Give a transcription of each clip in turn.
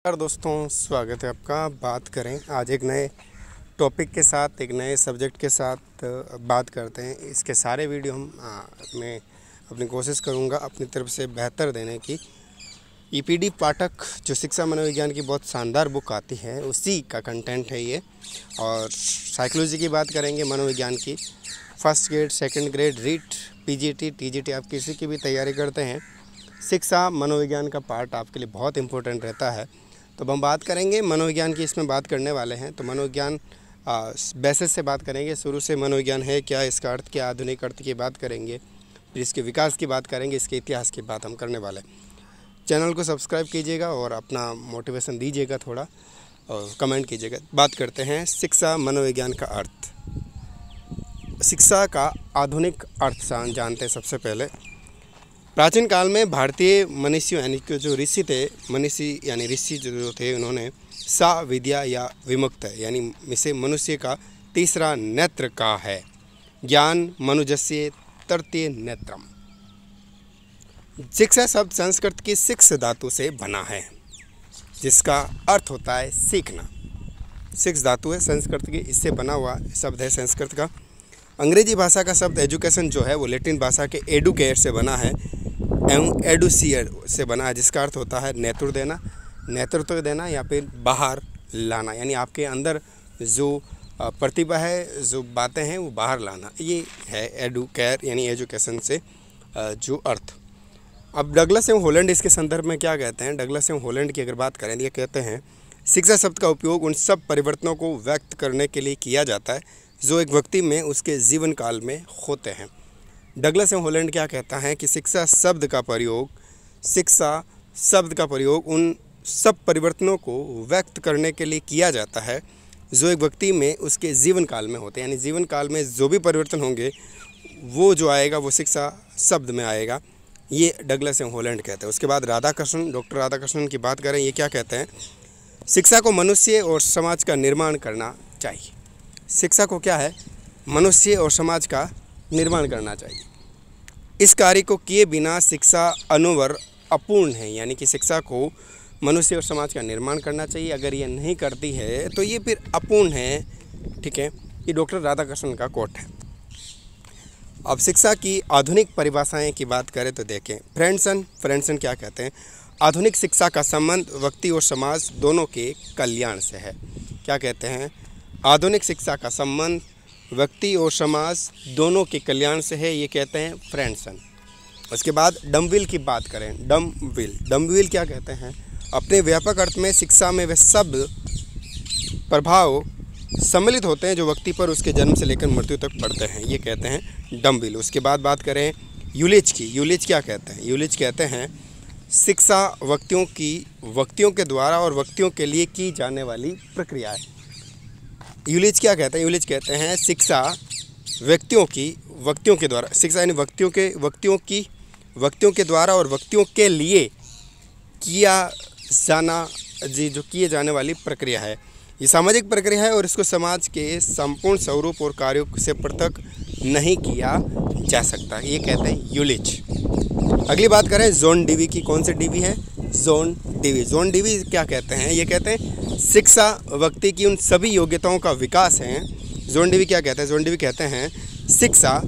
नमस्कार दोस्तों, स्वागत है आपका। बात करें आज एक नए टॉपिक के साथ, एक नए सब्जेक्ट के साथ बात करते हैं। इसके सारे वीडियो मैं अपनी कोशिश करूंगा अपनी तरफ से बेहतर देने की। ईपीडी पाठक जो शिक्षा मनोविज्ञान की बहुत शानदार बुक आती है, उसी का कंटेंट है ये। और साइकोलॉजी की बात करेंगे, मनोविज्ञान की। First grade, second grade, REET, PGT, TGT, आप किसी की भी तैयारी करते हैं, शिक्षा मनोविज्ञान का पार्ट आपके लिए बहुत इंपॉर्टेंट रहता है। तो अब हम बात करेंगे मनोविज्ञान की, इसमें बात करने वाले हैं। तो मनोविज्ञान बेसिस से बात करेंगे, शुरू से मनोविज्ञान है क्या, इसका अर्थ क्या, आधुनिक अर्थ की बात करेंगे, फिर इसके विकास की बात करेंगे, इसके इतिहास की बात हम करने वाले हैं। चैनल को सब्सक्राइब कीजिएगा और अपना मोटिवेशन दीजिएगा थोड़ा, और कमेंट कीजिएगा। बात करते हैं शिक्षा मनोविज्ञान का अर्थ। शिक्षा का आधुनिक अर्थ जानते हैं। सबसे पहले प्राचीन काल में भारतीय मनीषियों यानी कि जो ऋषि थे, ऋषि जो थे, उन्होंने सा विद्या या विमुक्त यानी इसे मनुष्य का तीसरा नेत्र कहा है। ज्ञान मनुजस्य तृतीय नेत्रम। शिक्षा शब्द संस्कृत की शिक्ष धातु से बना है, जिसका अर्थ होता है सीखना। शिक्ष धातु है संस्कृत की, इससे बना हुआ शब्द है संस्कृत का। अंग्रेजी भाषा का शब्द एजुकेशन जो है वो लैटिन भाषा के एडुकेट से बना है एवं एडुसियर से बना है, जिसका अर्थ होता है नेतृत्व देना या फिर बाहर लाना, यानी आपके अंदर जो प्रतिभा है, जो बातें हैं, वो बाहर लाना। ये है एडुकेयर यानी एजुकेशन से जो अर्थ। अब डगलस एवं हॉलैंड इसके संदर्भ में क्या कहते हैं? डगलस एवं हॉलैंड की अगर बात करें तो ये कहते हैं शिक्षा शब्द का उपयोग उन सब परिवर्तनों को व्यक्त करने के लिए किया जाता है जो एक व्यक्ति में उसके जीवन काल में होते हैं। डगलस एवं हॉलैंड क्या कहता है कि शिक्षा शब्द का प्रयोग उन सब परिवर्तनों को व्यक्त करने के लिए किया जाता है जो एक व्यक्ति में उसके जीवन काल में होते हैं। यानी जीवन काल में जो भी परिवर्तन होंगे वो जो आएगा वो शिक्षा शब्द में आएगा। ये डगलस एवं हॉलैंड कहते हैं। उसके बाद डॉक्टर राधाकृष्णन की बात करें, ये क्या कहते हैं? शिक्षा को मनुष्य और समाज का निर्माण करना चाहिए। शिक्षा को क्या है? मनुष्य और समाज का निर्माण करना चाहिए। इस कार्य को किए बिना शिक्षा अनुवर अपूर्ण है, यानी कि शिक्षा को मनुष्य और समाज का निर्माण करना चाहिए। अगर ये नहीं करती है तो ये फिर अपूर्ण है। ठीक है, ये डॉक्टर राधाकृष्णन का कोट है। अब शिक्षा की आधुनिक परिभाषाएं की बात करें तो देखें, फ्रेंडसन क्या कहते हैं? आधुनिक शिक्षा का संबंध व्यक्ति और समाज दोनों के कल्याण से है। क्या कहते हैं? आधुनिक शिक्षा का संबंध व्यक्ति और समाज दोनों के कल्याण से है, ये कहते हैं फ्रेंडसन। उसके बाद डमविल की बात करें, डमविल क्या कहते हैं? अपने व्यापक अर्थ में शिक्षा में वे सब प्रभाव सम्मिलित होते हैं जो व्यक्ति पर उसके जन्म से लेकर मृत्यु तक पड़ते हैं, ये कहते हैं डमविल। उसके बाद बात करें यूलिच की, यूलिच क्या कहते हैं? यूलिच कहते हैं शिक्षा व्यक्तियों के द्वारा और व्यक्तियों के लिए की जाने वाली प्रक्रिया है। यूलिच क्या कहते हैं? यूलिच कहते हैं शिक्षा व्यक्तियों के द्वारा, शिक्षा यानी व्यक्तियों के द्वारा और व्यक्तियों के लिए किए जाने वाली प्रक्रिया है। ये सामाजिक प्रक्रिया है और इसको समाज के संपूर्ण स्वरूप और कार्यों से पृथक नहीं किया जा सकता, ये कहते हैं यूलिच। अगली बात करें जॉन डीवी की। कौन से डीवी है? जॉन डीवी क्या कहते हैं? ये कहते हैं शिक्षा व्यक्ति की उन सभी योग्यताओं का विकास है। जॉन डीवी क्या कहते हैं? जॉन डीवी कहते हैं शिक्षा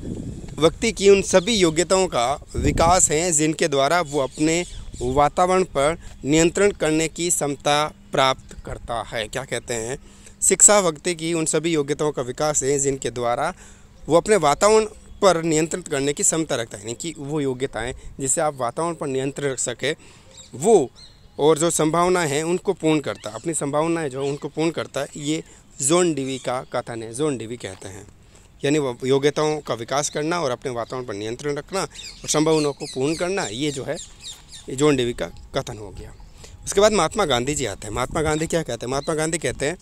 व्यक्ति की उन सभी योग्यताओं का विकास है जिनके द्वारा वो अपने वातावरण पर नियंत्रण करने की क्षमता प्राप्त करता है। क्या कहते हैं? शिक्षा व्यक्ति की उन सभी योग्यताओं का विकास है जिनके द्वारा वो अपने वातावरण पर नियंत्रित करने की क्षमता रखता है, यानी कि वो योग्यताएं जिससे आप वातावरण पर नियंत्रण रख सके वो, और जो संभावनाएं हैं उनको पूर्ण करता है, अपनी संभावनाएं जो उनको पूर्ण करता है, ये जॉन डीवी का कथन है। जॉन डीवी कहते हैं यानी योग्यताओं का विकास करना और अपने वातावरण पर नियंत्रण रखना और संभावनाओं को पूर्ण करना, ये जो है ये जॉन डीवी का कथन हो गया। उसके बाद महात्मा गांधी जी आते हैं। महात्मा गांधी क्या कहते हैं? महात्मा गांधी कहते हैं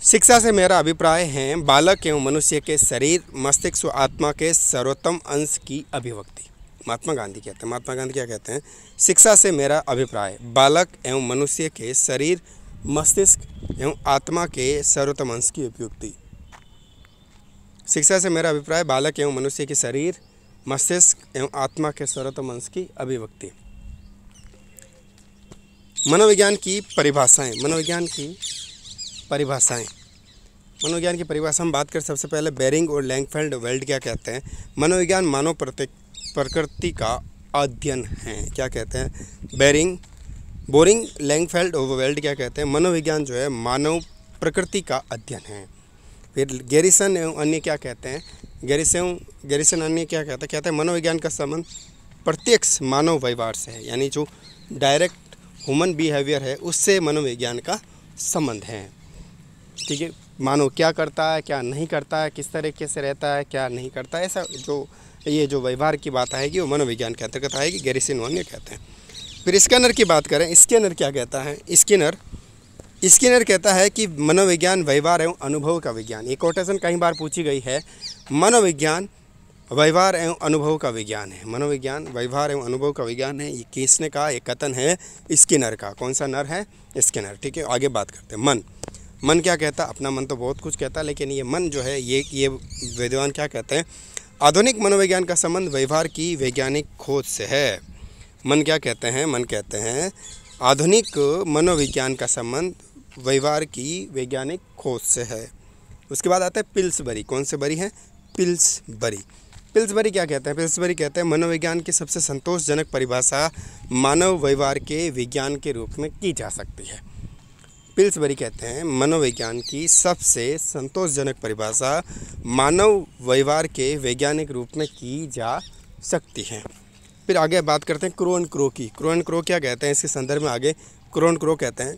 शिक्षा से मेरा अभिप्राय है बालक एवं मनुष्य के शरीर, मस्तिष्क व आत्मा के सर्वोत्तम अंश की अभिव्यक्ति। महात्मा गांधी कहते हैं। महात्मा गांधी क्या कहते हैं? शिक्षा से मेरा अभिप्राय बालक एवं मनुष्य के शरीर, मस्तिष्क एवं आत्मा के सर्वोत्तम अंश की अभिव्यक्ति। शिक्षा से मेरा अभिप्राय बालक एवं मनुष्य के शरीर, मस्तिष्क एवं आत्मा के सर्वोत्तम अंश की अभिव्यक्ति। मनोविज्ञान की परिभाषाएं, मनोविज्ञान की परिभाषा हम बात करें सबसे पहले बेरिंग और लैंगफेल्ड वेल्ड क्या कहते हैं। मनोविज्ञान मानव प्रकृति का अध्ययन है। क्या कहते हैं? बोरिंग लैंगफेल्ड और वेल्ड क्या कहते हैं? मनोविज्ञान जो है मानव प्रकृति का अध्ययन है। फिर गैरिसन एवं अन्य क्या कहते हैं? गैरिसन अन्य क्या कहते हैं? कहते हैं मनोविज्ञान का संबंध प्रत्यक्ष मानव व्यवहार से है, यानी जो डायरेक्ट ह्यूमन बिहेवियर है उससे मनोविज्ञान का संबंध है। ठीक है, मानव क्या करता है, क्या नहीं करता है, किस तरीके से रहता है, क्या नहीं करता है, ऐसा जो व्यवहार की बात आएगी वो मनोविज्ञान के अंतर्गत आएगी, गैरिसन अन्य कहते हैं। फिर स्किनर की बात करें, स्किनर क्या कहता है? स्किनर कहता है कि मनोविज्ञान व्यवहार एवं अनुभव का विज्ञान। ये कोटेशन कई बार पूछी गई है। मनोविज्ञान व्यवहार एवं अनुभव का विज्ञान है। मनोविज्ञान व्यवहार एवं अनुभव का विज्ञान है। ये किसने कहा? ये कथन है स्किनर का। कौन सा नर है? स्किनर। ठीक है, आगे बात करते हैं। मन क्या कहता है? अपना मन तो बहुत कुछ कहता है, लेकिन ये मन जो है ये विद्वान क्या कहते हैं? आधुनिक मनोविज्ञान का संबंध व्यवहार की वैज्ञानिक खोज से है। मन क्या कहते हैं? मन कहते हैं आधुनिक मनोविज्ञान का संबंध व्यवहार की वैज्ञानिक खोज से है। उसके बाद आता है पिल्सबरी। कौन से बरी है? पिल्सबरी क्या कहते हैं? पिल्सबरी कहते हैं मनोविज्ञान की सबसे संतोषजनक परिभाषा मानव व्यवहार के विज्ञान के रूप में की जा सकती है। पिल्सबरी कहते हैं मनोविज्ञान की सबसे संतोषजनक परिभाषा मानव व्यवहार के वैज्ञानिक रूप में की जा सकती है। फिर आगे बात करते हैं क्रो एंड क्रो की। क्रो एंड क्रो क्या कहते हैं? इसके संदर्भ में आगे क्रो एंड क्रो कहते हैं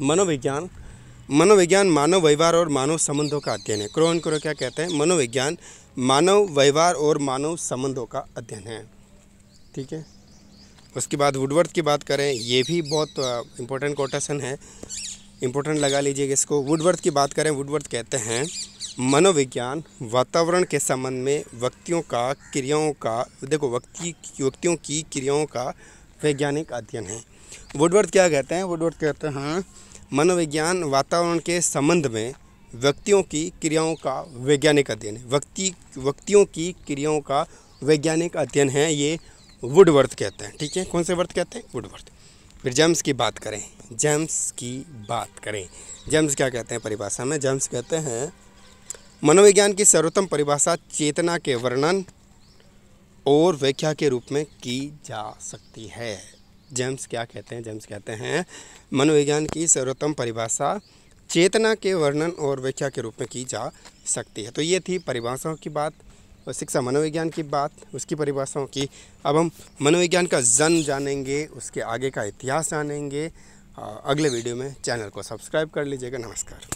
मनोविज्ञान मानव व्यवहार और मानव संबंधों का अध्ययन है। क्रो एंड क्रो क्या कहते हैं? मनोविज्ञान मानव व्यवहार और मानव संबंधों का अध्ययन है। ठीक है, उसके बाद वुडवर्थ की बात करें, ये भी बहुत इंपॉर्टेंट कोटेशन है, इंपॉर्टेंट लगा लीजिएगा इसको। वुडवर्थ की बात करें, वुडवर्थ कहते हैं मनोविज्ञान वातावरण के संबंध में व्यक्तियों की क्रियाओं का वैज्ञानिक अध्ययन है। वुडवर्थ क्या कहते हैं? वुडवर्थ कहते हैं मनोविज्ञान वातावरण के संबंध में व्यक्तियों की क्रियाओं का वैज्ञानिक अध्ययन है। व्यक्तियों की क्रियाओं का वैज्ञानिक अध्ययन है, ये वुडवर्थ कहते हैं। ठीक है, कौन से वर्थ कहते हैं? वुडवर्थ। फिर जेम्स की बात करें, जेम्स क्या कहते हैं परिभाषा में? जेम्स कहते हैं मनोविज्ञान की सर्वोत्तम परिभाषा चेतना के वर्णन और व्याख्या के रूप में की जा सकती है। जेम्स क्या कहते हैं? जेम्स कहते हैं मनोविज्ञान की सर्वोत्तम परिभाषा चेतना के वर्णन और व्याख्या के रूप में की जा सकती है। तो ये थी परिभाषाओं की बात और शिक्षा मनोविज्ञान की बात, उसकी परिभाषाओं की। अब हम मनोविज्ञान का जन्म जानेंगे, उसके आगे का इतिहास जानेंगे। अगले वीडियो में चैनल को सब्सक्राइब कर लीजिएगा। नमस्कार।